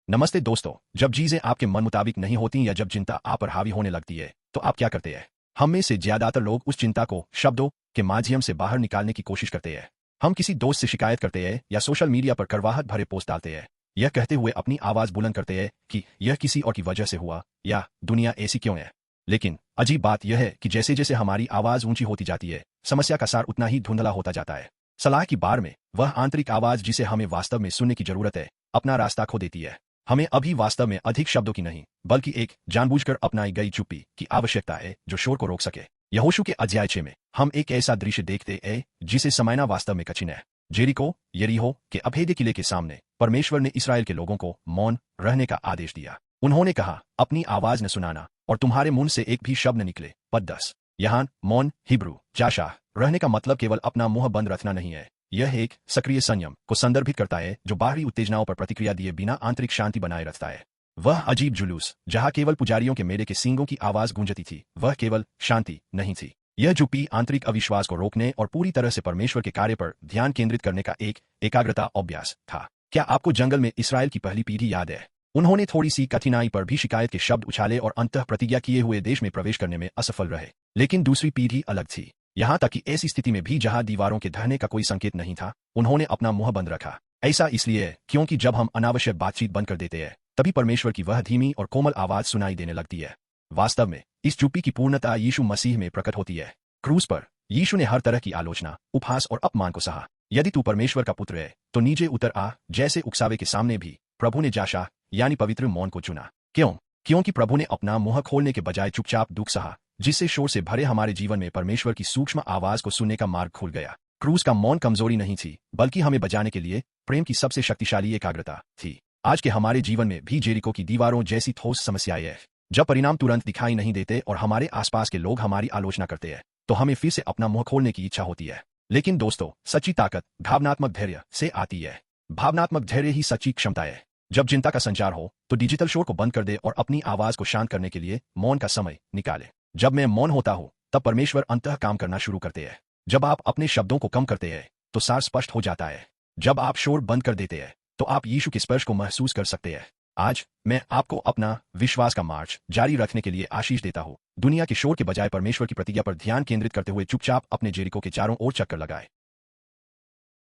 नमस्ते दोस्तों। जब चीजें आपके मन मुताबिक नहीं होती या जब चिंता आप पर हावी होने लगती है तो आप क्या करते हैं? हम में से ज्यादातर लोग उस चिंता को शब्दों के माध्यम से बाहर निकालने की कोशिश करते हैं। हम किसी दोस्त से शिकायत करते हैं या सोशल मीडिया पर करवाहट भरे पोस्ट डालते हैं, यह कहते हुए अपनी आवाज बुलंद करते हैं कि यह किसी और की वजह से हुआ या दुनिया ऐसी क्यों है। लेकिन अजीब बात यह है कि जैसे जैसे हमारी आवाज ऊंची होती जाती है, समस्या का सार उतना ही धुंधला होता जाता है। सलाह की बार में वह आंतरिक आवाज जिसे हमें वास्तव में सुनने की जरूरत है, अपना रास्ता खो देती है। हमें अभी वास्तव में अधिक शब्दों की नहीं, बल्कि एक जानबूझकर अपनाई गई चुप्पी की आवश्यकता है जो शोर को रोक सके। यहोशू के अध्याय 6 में हम एक ऐसा दृश्य देखते हैं जिसे समझना वास्तव में कठिन है। यरीहो के अभेद्य किले के सामने परमेश्वर ने इस्राएल के लोगों को मौन रहने का आदेश दिया। उन्होंने कहा, अपनी आवाज न सुनाना और तुम्हारे मुंह से एक भी शब्द न निकले। पद 10। यहाँ मौन हिब्रू जाशा रहने का मतलब केवल अपना मुंह बंद रखना नहीं है। यह एक सक्रिय संयम को संदर्भित करता है जो बाहरी उत्तेजनाओं पर प्रतिक्रिया दिए बिना आंतरिक शांति बनाए रखता है। वह अजीब जुलूस जहां केवल पुजारियों के मेढ़े के सींगों की आवाज गूंजती थी, वह केवल शांति नहीं थी। यह चुप्पी आंतरिक अविश्वास को रोकने और पूरी तरह से परमेश्वर के कार्य पर ध्यान केंद्रित करने का एक एकाग्रता अभ्यास था। क्या आपको जंगल में इस्राएल की पहली पीढ़ी याद है? उन्होंने थोड़ी सी कठिनाई पर भी शिकायत के शब्द उछाले और अंततः प्रतिज्ञा किए हुए देश में प्रवेश करने में असफल रहे। लेकिन दूसरी पीढ़ी अलग थी। यहां तक कि ऐसी स्थिति में भी जहां दीवारों के ढहने का कोई संकेत नहीं था, उन्होंने अपना मुंह बंद रखा। ऐसा इसलिए क्योंकि जब हम अनावश्यक बातचीत बंद कर देते हैं, तभी परमेश्वर की वह धीमी और कोमल आवाज सुनाई देने लगती है। वास्तव में इस चुप्पी की पूर्णता यीशु मसीह में प्रकट होती है। क्रूस पर यीशु ने हर तरह की आलोचना, उपहास और अपमान को सहा। यदि तू परमेश्वर का पुत्र है तो नीचे उतर आ, जैसे उकसावे के सामने भी प्रभु ने जाशा यानी पवित्र मौन को चुना। क्यों? क्योंकि प्रभु ने अपना मुंह खोलने के बजाय चुपचाप दुख सहा, जिससे शोर से भरे हमारे जीवन में परमेश्वर की सूक्ष्म आवाज को सुनने का मार्ग खुल गया। क्रूस का मौन कमजोरी नहीं थी, बल्कि हमें बचाने के लिए प्रेम की सबसे शक्तिशाली एकाग्रता थी। आज के हमारे जीवन में भी जेरिको की दीवारों जैसी ठोस समस्याएं हैं। जब परिणाम तुरंत दिखाई नहीं देते और हमारे आसपास के लोग हमारी आलोचना करते हैं, तो हमें फिर से अपना मुंह खोलने की इच्छा होती है। लेकिन दोस्तों, सच्ची ताकत भावनात्मक धैर्य से आती है। भावनात्मक धैर्य ही सच्ची क्षमता है। जब चिंता का संचार हो तो डिजिटल शोर को बंद कर दे और अपनी आवाज को शांत करने के लिए मौन का समय निकाले। जब मैं मौन होता हूं, तब परमेश्वर अंततः काम करना शुरू करते हैं। जब आप अपने शब्दों को कम करते हैं तो सार स्पष्ट हो जाता है। जब आप शोर बंद कर देते हैं तो आप यीशु के स्पर्श को महसूस कर सकते हैं। आज मैं आपको अपना विश्वास का मार्च जारी रखने के लिए आशीष देता हूं। दुनिया के शोर के बजाय परमेश्वर की प्रतिज्ञा पर ध्यान केंद्रित करते हुए चुपचाप अपने जेरिको के चारों ओर चक्कर लगाए।